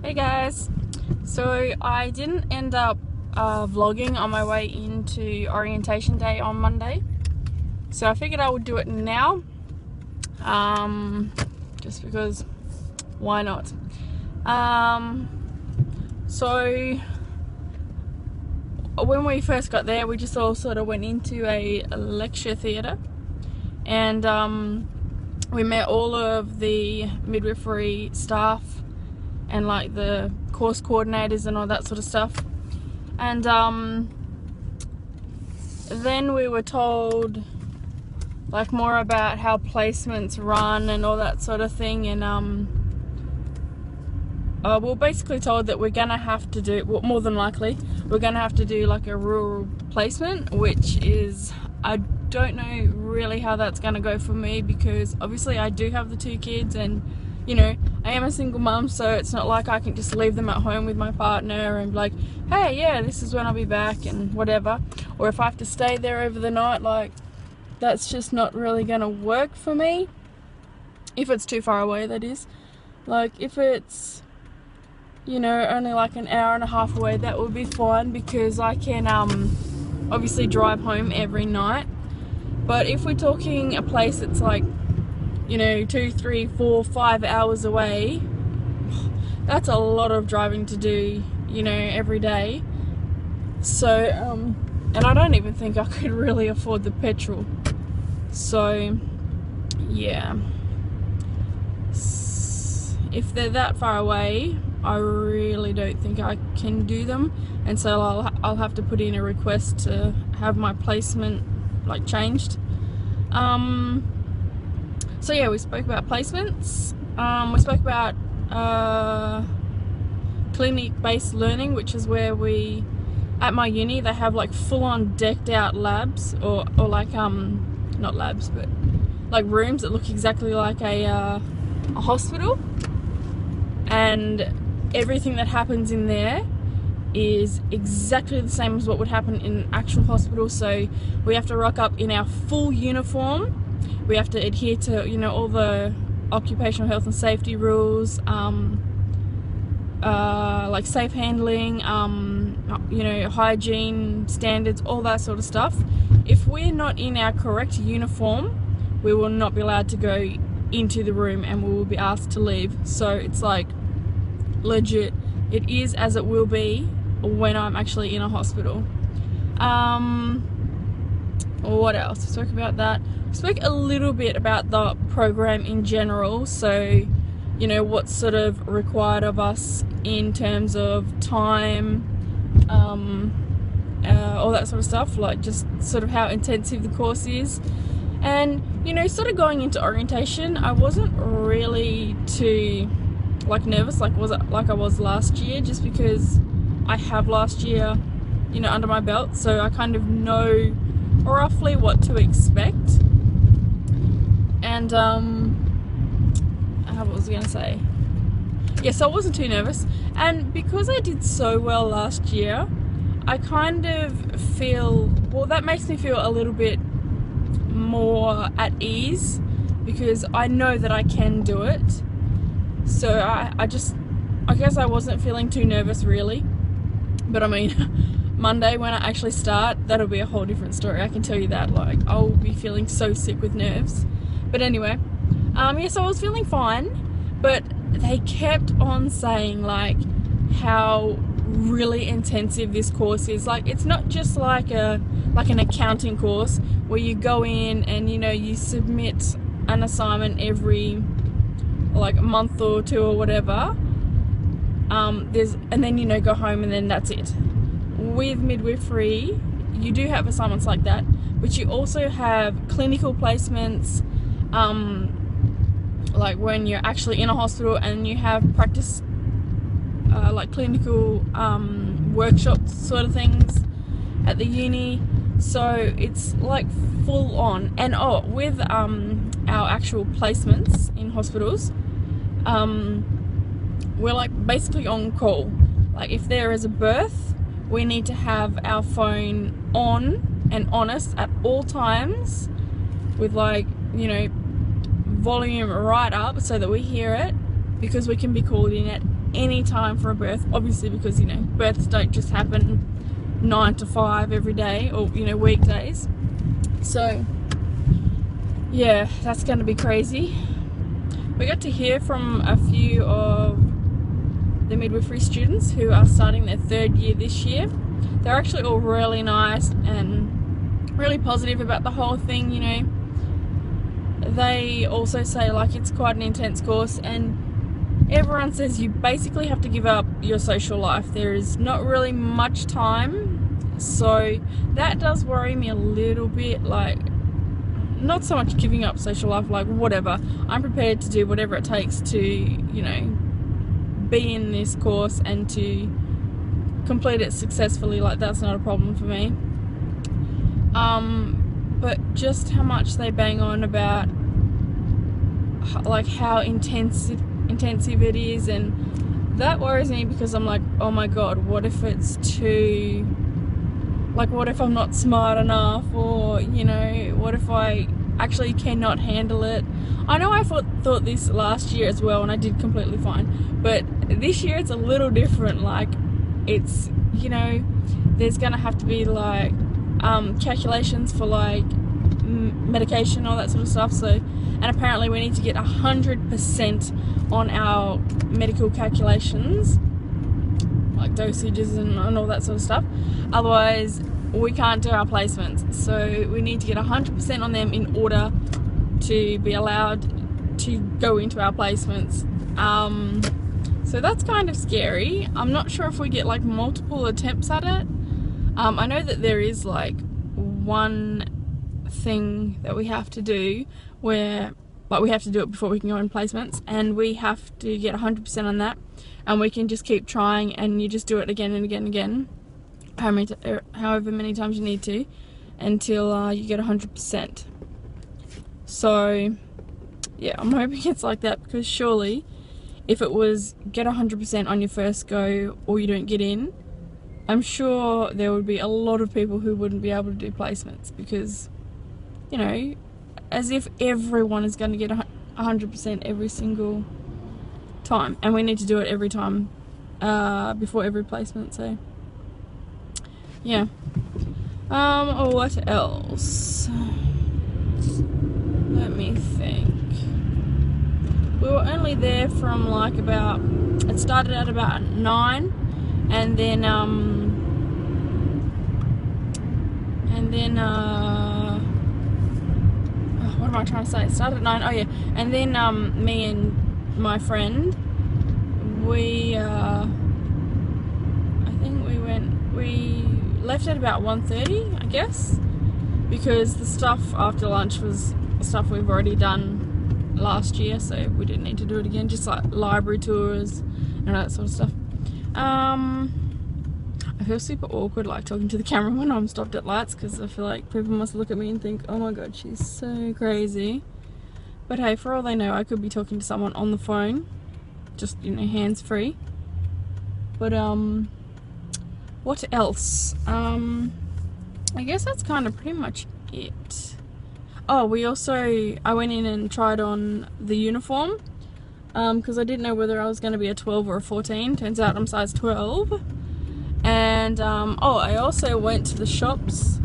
Hey guys, so I didn't end up vlogging on my way into orientation day on Monday, so I figured I would do it now, just because why not. So when we first got there, we just all sort of went into a lecture theatre, and we met all of the midwifery staff and like the course coordinators and all that sort of stuff. And then we were told like more about how placements run and all that sort of thing, and we were basically told that we're gonna have to do, well, more than likely we're gonna have to do like a rural placement, which is, I don't know really how that's gonna go for me, because obviously I do have the 2 kids, and you know, I am a single mum, so it's not like I can just leave them at home with my partner and be like, hey, yeah, this is when I'll be back and whatever. Or if I have to stay there over the night, like, that's just not really gonna work for me. If it's too far away, that is. Like, if it's, you know, only like an hour and a half away, that would be fine, because I can obviously drive home every night. But if we're talking a place that's like, you know, 2, 3, 4, 5 hours away, that's a lot of driving to do, you know, every day. So, and I don't even think I could really afford the petrol. So, yeah. If they're that far away, I really don't think I can do them, and so I'll have to put in a request to have my placement like changed. So yeah, we spoke about placements. We spoke about clinic-based learning, which is where we, at my uni, they have like full-on decked out labs, or like not labs, but like rooms that look exactly like a hospital, and everything that happens in there is exactly the same as what would happen in an actual hospital. So we have to rock up in our full uniform. We have to adhere to, you know, all the occupational health and safety rules, like safe handling, you know, hygiene standards, all that sort of stuff. If we're not in our correct uniform, we will not be allowed to go into the room, and we will be asked to leave. So it's like legit, it is as it will be when I'm actually in a hospital. What else? We spoke about that. We spoke a little bit about the program in general, so you know, what's sort of required of us in terms of time, all that sort of stuff, like just sort of how intensive the course is. And you know, sort of going into orientation, I wasn't really too like nervous like I was last year, just because I have last year, you know, under my belt, so I kind of know roughly what to expect. And what was I gonna say? Yeah, so I wasn't too nervous, and because I did so well last year, I kind of feel, well, that makes me feel a little bit more at ease, because I know that I can do it. So I guess I wasn't feeling too nervous really. But I mean, Monday when I actually start, that'll be a whole different story, I can tell you that. Like, I'll be feeling so sick with nerves. But anyway, yeah, so I was feeling fine, but they kept on saying like how really intensive this course is. Like, it's not just like an accounting course where you go in and, you know, you submit an assignment every like a month or 2 or whatever, and then, you know, go home and then that's it. With midwifery, you do have assignments like that, but you also have clinical placements, like when you're actually in a hospital, and you have practice, like clinical workshops sort of things at the uni. So it's like full on. And with our actual placements in hospitals, we're like basically on call. Like, if there is a birth, we need to have our phone on and on us at all times, with like, you know, volume right up so that we hear it, because we can be called in at any time for a birth, obviously, because, you know, births don't just happen 9 to 5 every day, or, you know, weekdays. So yeah, that's going to be crazy. We got to hear from a few of the midwifery students who are starting their 3rd year this year. They're actually all really nice and really positive about the whole thing, you know. They also say, like, it's quite an intense course, and everyone says you basically have to give up your social life. There is not really much time, so that does worry me a little bit. Like, not so much giving up social life, like, whatever. I'm prepared to do whatever it takes to, you know, be in this course and to complete it successfully. Like, that's not a problem for me. But just how much they bang on about, like, how intensive it is, and that worries me, because I'm like, oh my god, what if it's too, like, what if I'm not smart enough, or, you know, what if I actually cannot handle it? I know I thought this last year as well, and I did completely fine, but this year it's a little different. Like, it's, you know, there's gonna have to be, like, calculations for, like, medication, all that sort of stuff. So, and apparently we need to get 100% on our medical calculations, like dosages and all that sort of stuff. Otherwise, we can't do our placements. So we need to get 100% on them in order to be allowed to go into our placements. So that's kind of scary. I'm not sure if we get, like, multiple attempts at it. I know that there is, like, one thing that we have to do where, like, we have to do it before we can go in placements, and we have to get 100% on that, and we can just keep trying, and you just do it again and again and again, however many times you need to, until you get 100%. So yeah, I'm hoping it's like that, because surely if it was get 100% on your first go or you don't get in, I'm sure there would be a lot of people who wouldn't be able to do placements, because, you know, as if everyone is going to get 100% every single time, and we need to do it every time before every placement. So yeah. What else? Let me think. We were only there from, like, about, it started at about 9, and then what am I trying to say? It started at 9. Oh yeah, and then me and my friend, we I think we left at about 1:30, I guess, because the stuff after lunch was stuff we've already done last year, so we didn't need to do it again. Just like library tours and all that sort of stuff. I feel super awkward, like, talking to the camera when I'm stopped at lights, because I feel like people must look at me and think, oh my god, she's so crazy. But hey, for all they know, I could be talking to someone on the phone, just, you know, hands free. But what else? I guess that's kind of pretty much it. Oh, I went in and tried on the uniform, because I didn't know whether I was going to be a 12 or a 14. Turns out I'm size 12. And I also went to the shops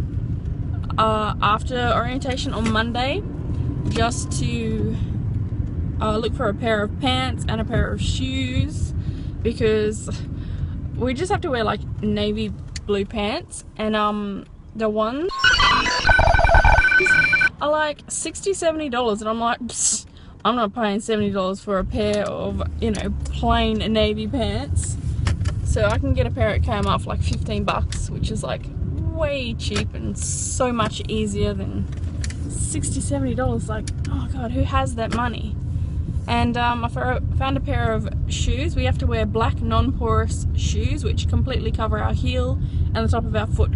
after orientation on Monday, just to look for a pair of pants and a pair of shoes, because we just have to wear, like, navy blue pants, and the ones are like $60–70, and I'm like, psst, I'm not paying $70 for a pair of, you know, plain navy pants. So I can get a pair at Kmart for like $15, which is, like, way cheap and so much easier than $60–70. Like, oh god, who has that money? And I found a pair of shoes. We have to wear black non-porous shoes, which completely cover our heel and the top of our foot.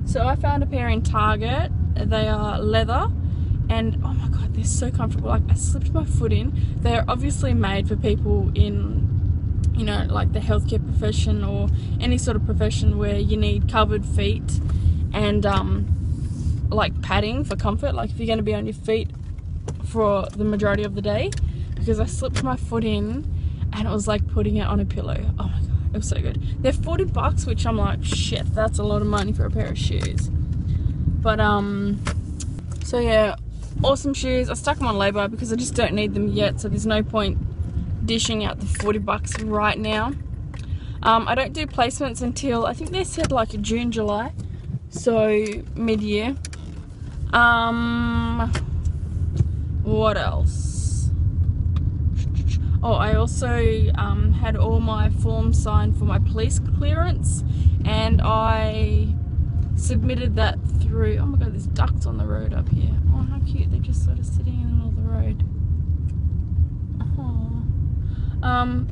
So I found a pair in Target. They are leather, and oh my god, they're so comfortable. Like, I slipped my foot in. They're obviously made for people in, you know, like the healthcare profession or any sort of profession where you need covered feet and like padding for comfort, like if you're going to be on your feet for the majority of the day. Because I slipped my foot in and it was like putting it on a pillow. Oh my god, it was so good. They're $40, which I'm like, shit, that's a lot of money for a pair of shoes. But so yeah, awesome shoes. I stuck them on lay-by because I just don't need them yet, so there's no point dishing out the $40 right now. I don't do placements until, I think they said like June, July, so mid-year. What else? Oh, I also had all my forms signed for my police clearance, and I submitted that through. Oh my god, there's ducks on the road up here. Oh, how cute. They're just sort of sitting in the middle of the road.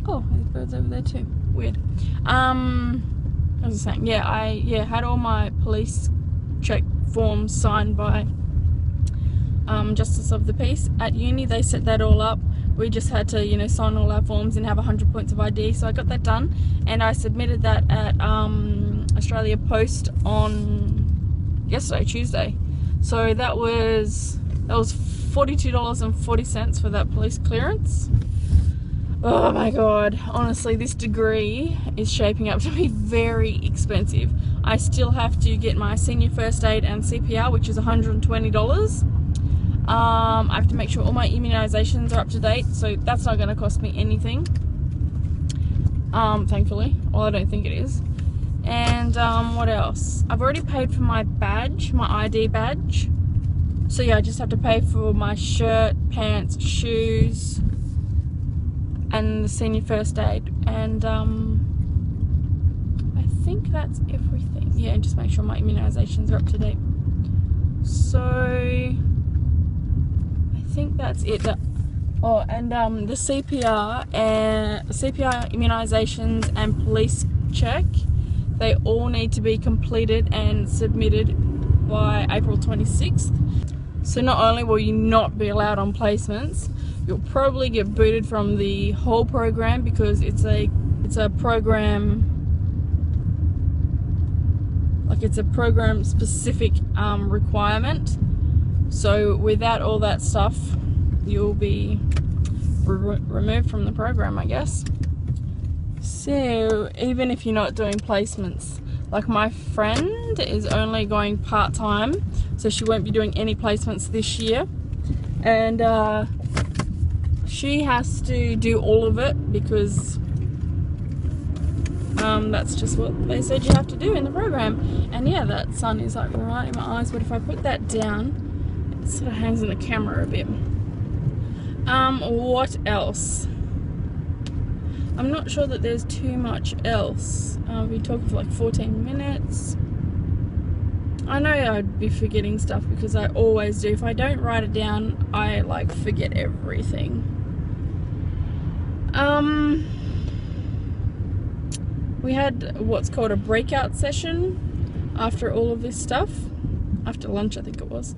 Oh, there's birds over there too. Weird. As I was saying, yeah, I had all my police check forms signed by Justice of the Peace at uni. They set that all up. We just had to, you know, sign all our forms and have 100 points of ID. So I got that done, and I submitted that at Australia Post on yesterday, Tuesday. So that was $42.40 for that police clearance. Oh my god, honestly, this degree is shaping up to be very expensive. I still have to get my senior first aid and CPR, which is $120. I have to make sure all my immunisations are up to date, so that's not going to cost me anything, thankfully. Well, I don't think it is. And what else? I've already paid for my badge, my ID badge. So yeah, I just have to pay for my shirt, pants, shoes, and the senior first aid. And I think that's everything. Yeah, and just make sure my immunisations are up to date. So I think that's it. Oh, and the CPR immunisations and police check, they all need to be completed and submitted by April 26th. So not only will you not be allowed on placements, you'll probably get booted from the whole program, because it's a program, like it's a program specific requirement. So without all that stuff, you'll be removed from the program, I guess. So even if you're not doing placements, like my friend is only going part-time, so she won't be doing any placements this year, and she has to do all of it because that's just what they said you have to do in the program. And yeah, that sun is like right in my eyes, but if I put that down, it sort of hangs in the camera a bit. What else? I'm not sure that there's too much else. I've been talking for like 14 minutes. I know I'd be forgetting stuff because I always do. If I don't write it down, I like forget everything. We had what's called a breakout session after all of this stuff. After lunch, I think it was.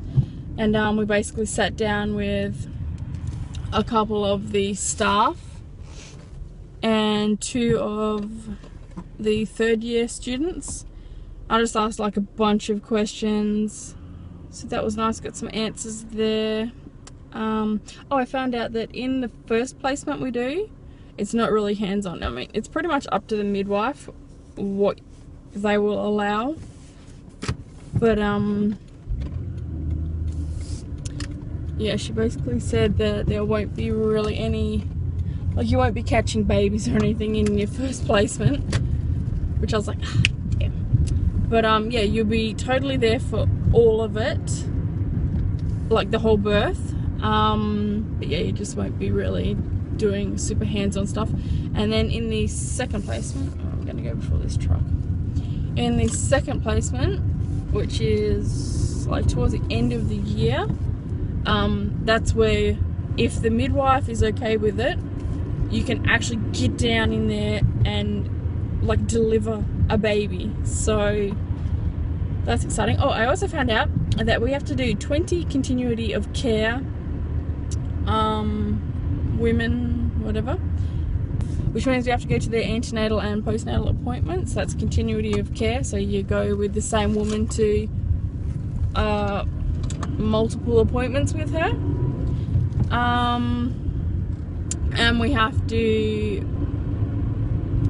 And we basically sat down with a couple of the staff and 2 of the 3rd year students. I just asked like a bunch of questions, so that was nice, got some answers there. Oh, I found out that in the first placement we do, it's not really hands-on. I mean, it's pretty much up to the midwife what they will allow, but yeah, she basically said that there won't be really any, like, you won't be catching babies or anything in your first placement, which I was like, yeah. But yeah, you'll be totally there for all of it, like the whole birth. But yeah, you just won't be really doing super hands-on stuff. And then in the second placement, oh, I'm gonna go before this truck. In the second placement, which is like towards the end of the year, that's where, if the midwife is okay with it, you can actually get down in there and like deliver a baby. So that's exciting. Oh, I also found out that we have to do 20 continuity of care women, whatever, which means we have to go to their antenatal and postnatal appointments. That's continuity of care, so you go with the same woman to multiple appointments with her. and we have to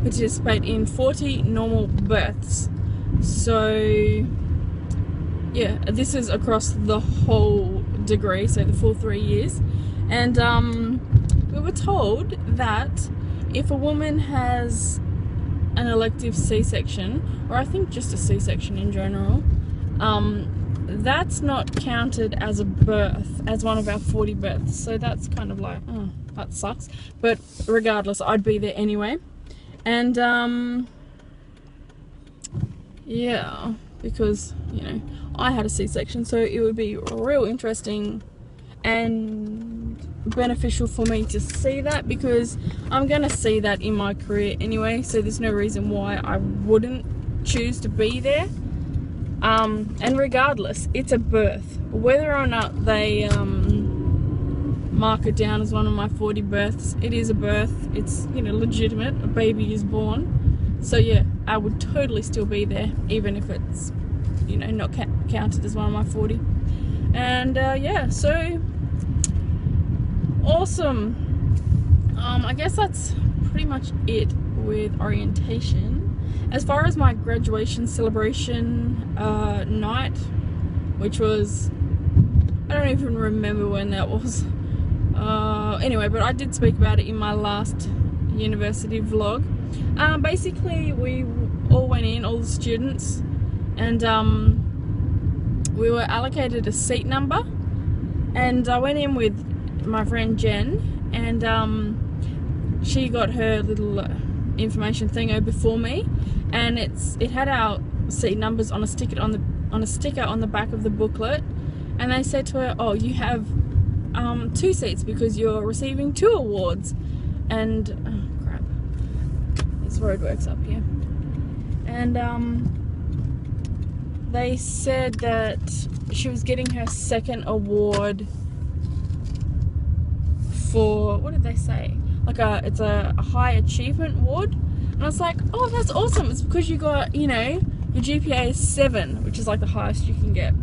participate in 40 normal births. So yeah, this is across the whole degree, so the full 3 years. And we were told that if a woman has an elective C-section, or I think just a C-section in general, that's not counted as a birth, as one of our 40 births. So that's kind of like, oh, that sucks. But regardless, I'd be there anyway. And yeah, because, you know, I had a C-section, so it would be real interesting and beneficial for me to see that, because I'm gonna see that in my career anyway, so there's no reason why I wouldn't choose to be there. And regardless, it's a birth, whether or not they mark it down as one of my 40 births. It is a birth. It's, you know, legitimate. A baby is born. So yeah, I would totally still be there, even if it's, you know, not counted as one of my 40. And yeah, so awesome. I guess that's pretty much it with orientation. As far as my graduation celebration night, which was, I don't even remember when that was. Anyway, but I did speak about it in my last university vlog. Basically, we all went in, all the students, and we were allocated a seat number, and I went in with my friend Jen, and she got her little information thingo before me, and it had our seat numbers on a sticker on the back of the booklet, and they said to her, oh, you have 2 seats because you're receiving 2 awards. And oh crap, there's roadworks up here. And they said that she was getting her 2nd award for, what did they say, like it's a high achievement award. And I was like, oh, that's awesome. It's because you got, you know, your GPA is 7, which is like the highest you can get.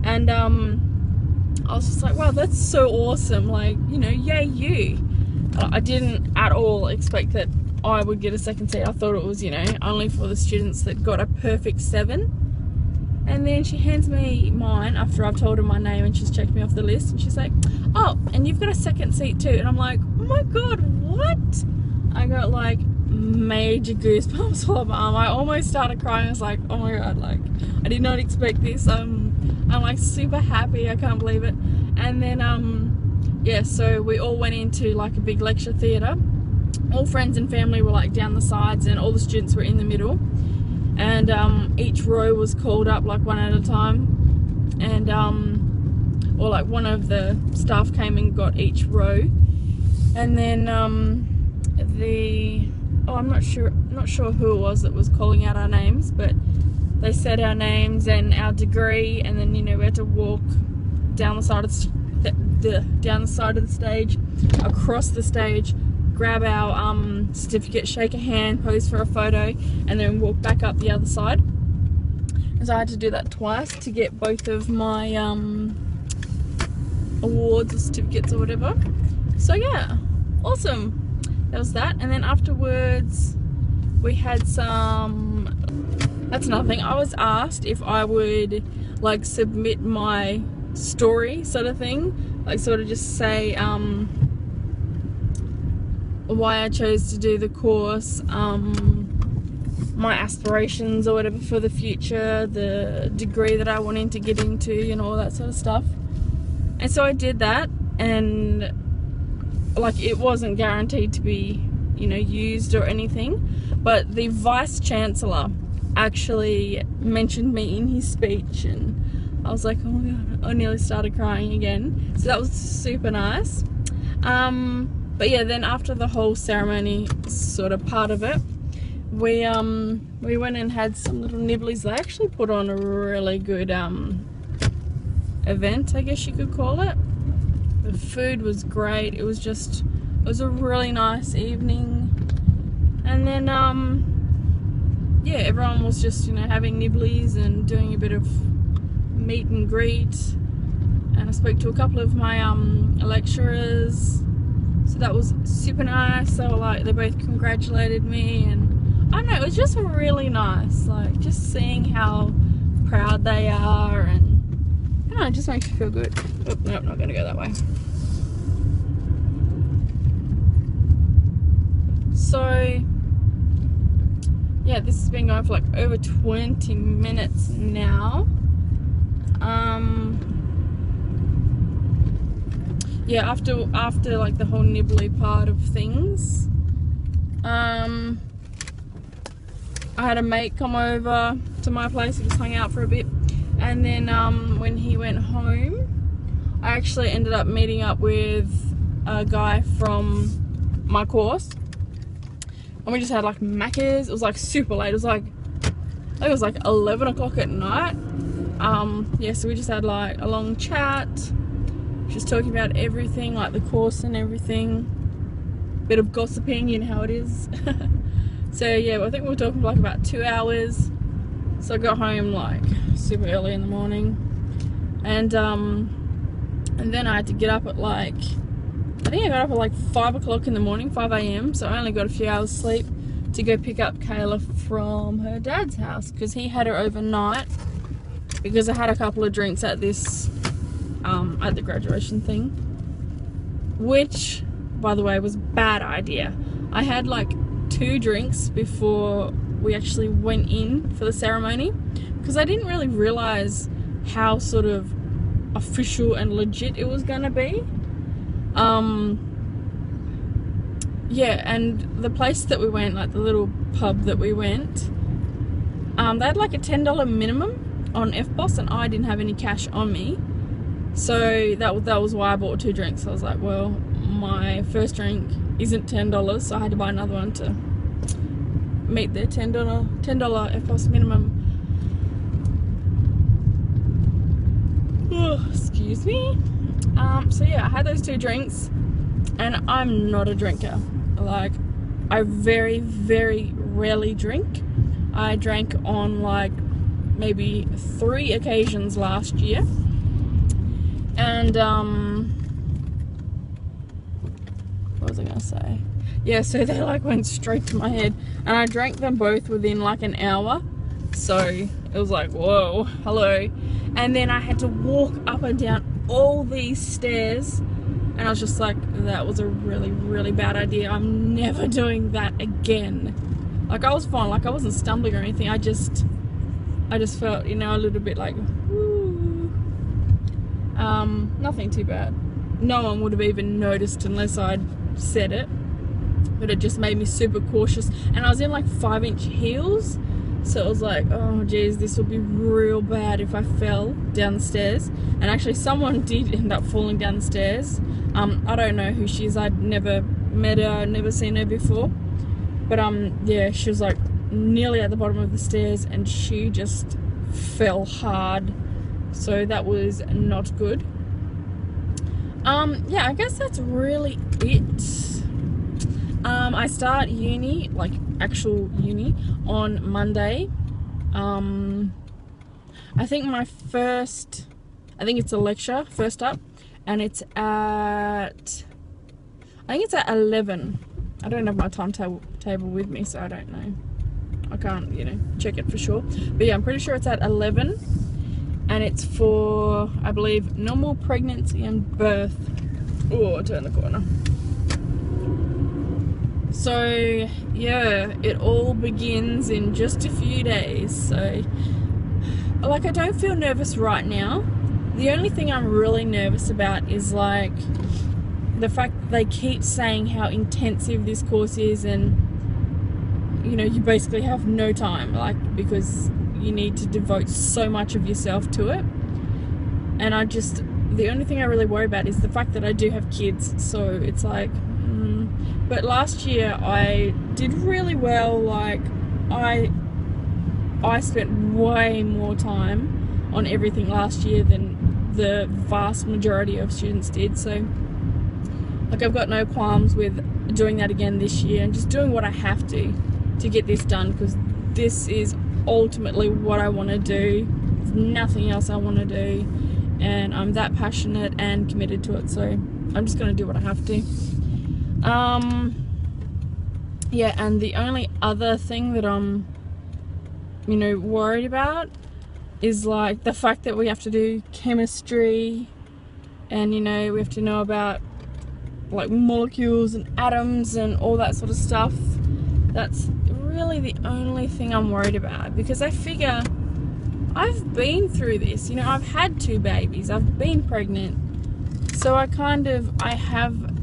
And I was just like, wow, that's so awesome, like, you know, yay you. I didn't at all expect that I would get a 2nd seat. I thought it was, you know, only for the students that got a perfect 7. And then she hands me mine after I've told her my name and she's checked me off the list, and she's like, oh, and you've got a 2nd seat too. And I'm like, oh my god, what? I got like major goosebumps all over my arm. I almost started crying. I was like, oh my god, like, I did not expect this. I'm like super happy, I can't believe it. And then yeah, so we all went into like a big lecture theatre. All friends and family were like down the sides, and all the students were in the middle. And each row was called up like one at a time, and or like one of the staff came and got each row. And then I'm not sure who it was that was calling out our names, but they said our names and our degree, and then, you know, we had to walk down the side of the stage, across the stage, grab our certificate, shake a hand, pose for a photo, and then walk back up the other side. And so I had to do that twice to get both of my awards or certificates or whatever. So yeah, awesome. That was that. And then afterwards we had some, that's nothing, I was asked if I would like submit my story sort of thing, like sort of just say why I chose to do the course, my aspirations or whatever for the future, the degree that I wanted to get into, you know, all that sort of stuff. And so I did that, and like it wasn't guaranteed to be, you know, used or anything, but the Vice Chancellor actually mentioned me in his speech, and I was like, oh my god, I nearly started crying again. So that was super nice. But yeah, then after the whole ceremony sort of part of it, we went and had some little nibblies. They actually put on a really good event, I guess you could call it. The food was great. It was a really nice evening. And then yeah, everyone was just, you know, having nibblies and doing a bit of meet and greet. And I spoke to a couple of my lecturers. So So that was super nice. So like they both congratulated me, and I don't know, it was just really nice, like just seeing how proud they are, and I don't know, it just makes you feel good. Oh, nope, not gonna go that way. So yeah, this has been going for like over 20 minutes now. Yeah, after like the whole nibbly part of things, I had a mate come over to my place. We just hung out for a bit, and then when he went home, I actually ended up meeting up with a guy from my course, and we just had like Macca's. It was like super late. It was like, I think it was like 11 o'clock at night. Yeah, so we just had like a long chat, just talking about everything, like the course and everything. Bit of gossiping, you know how it is. So yeah, I think we were talking for like about 2 hours. So I got home like super early in the morning, and then I had to get up at like, I think I got up at like 5 o'clock in the morning, 5 a.m. So I only got a few hours sleep to go pick up Kayla from her dad's house, because he had her overnight, because I had a couple of drinks at this at the graduation thing, which by the way was a bad idea. I had like 2 drinks before we actually went in for the ceremony, because I didn't really realize how sort of official and legit it was gonna be. Yeah, and the place that we went, like the little pub that we went, they had like a $10 minimum on FBOS, and I didn't have any cash on me, so that was why I bought 2 drinks. I was like, well, my first drink isn't $10, so I had to buy another one to meet their $10 FBOS minimum. Oh, excuse me. So yeah, I had those 2 drinks, and I'm not a drinker. Like, I very, very rarely drink. I drank on like maybe 3 occasions last year, and what was I gonna say? Yeah, so they like went straight to my head, and I drank them both within like an hour. So it was like, whoa, hello. And then I had to walk up and down all these stairs, and I was just like, that was a really, really bad idea. I'm never doing that again. Like, I was fine, like I wasn't stumbling or anything. I just felt, you know, a little bit like, woo. Nothing too bad. No one would have even noticed unless I'd said it, but it just made me super cautious. And I was in like 5-inch heels, so it was like, oh geez, this would be real bad if I fell down the stairs. And actually someone did end up falling down the stairs. I don't know who she is. I'd never met her, never seen her before, but yeah, she was like nearly at the bottom of the stairs, and she just fell hard, so that was not good. Yeah, I guess that's really it. I start uni, like actual uni, on Monday. I think it's a lecture first up, and it's at, I think it's at 11. I don't have my timetable with me, so I don't know. I can't, you know, check it for sure. But yeah, I'm pretty sure it's at 11, and it's for, I believe, normal pregnancy and birth. Oh, turn the corner. So yeah, it all begins in just a few days. So like, I don't feel nervous right now. The only thing I'm really nervous about is like the fact that they keep saying how intensive this course is, and you know, you basically have no time, like, because you need to devote so much of yourself to it. And the only thing I really worry about is the fact that I do have kids, so it's like, but last year I did really well. Like, I spent way more time on everything last year than the vast majority of students did, so like, I've got no qualms with doing that again this year, and just doing what I have to get this done, because this is ultimately what I want to do. There's nothing else I want to do, and I'm that passionate and committed to it, so I'm just going to do what I have to. Yeah, and the only other thing that I'm, you know, worried about is like the fact that we have to do chemistry, and you know, we have to know about like molecules and atoms and all that sort of stuff. That's really the only thing I'm worried about, because I figure I've been through this, you know, I've had 2 babies, I've been pregnant, so I have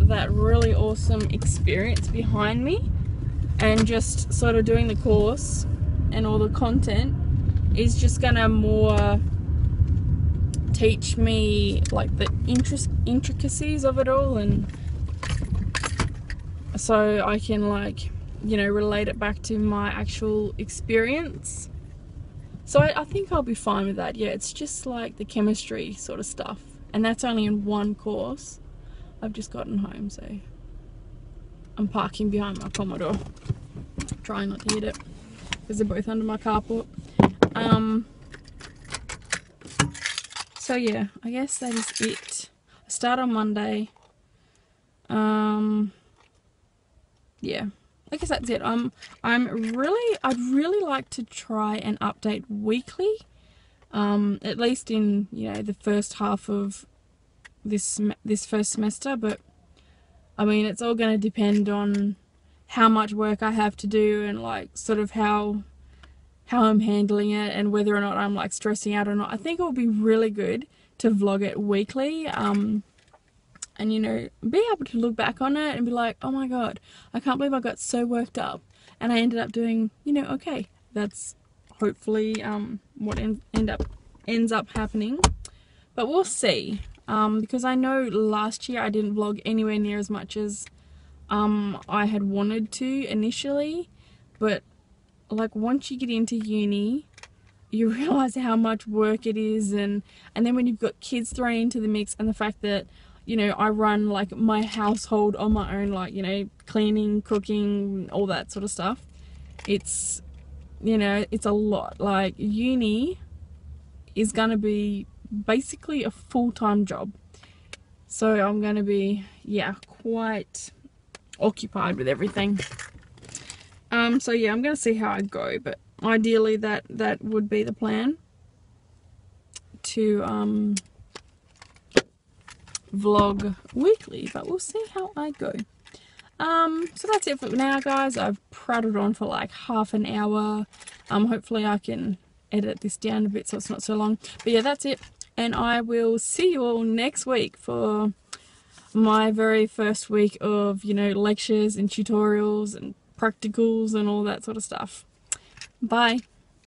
that really awesome experience behind me, and just sort of doing the course and all the content is just gonna more teach me like the intricacies of it all, and so I can, like, you know, relate it back to my actual experience. So I think I'll be fine with that. Yeah, it's just like the chemistry sort of stuff, and that's only in 1 course. I've just gotten home, so I'm parking behind my Commodore, trying not to hit it because they're both under my carport. So yeah, I guess that is it. I start on Monday. Yeah, I guess that's it. I'd really like to try and update weekly, at least in, you know, the first half of this first semester. But I mean, it's all going to depend on how much work I have to do, and like sort of how I'm handling it, and whether or not I'm like stressing out or not. I think it will be really good to vlog it weekly, and you know, be able to look back on it and be like, oh my god, I can't believe I got so worked up and I ended up doing, you know, okay. That's hopefully what ends up happening, but we'll see. Because I know last year I didn't vlog anywhere near as much as I had wanted to initially, but like once you get into uni, you realize how much work it is, and then when you've got kids thrown into the mix, and the fact that, you know, I run like my household on my own, like, you know, cleaning, cooking, all that sort of stuff. It's, you know, it's a lot. Like uni is gonna be basically a full-time job, so I'm gonna be, yeah, quite occupied with everything. So yeah, I'm gonna see how I go, but ideally that would be the plan, to vlog weekly, but we'll see how I go. So that's it for now, guys. I've prattled on for like half an hour. Hopefully I can edit this down a bit so it's not so long, but yeah, that's it, and I will see you all next week for my very first week of, you know, lectures and tutorials and practicals and all that sort of stuff. Bye.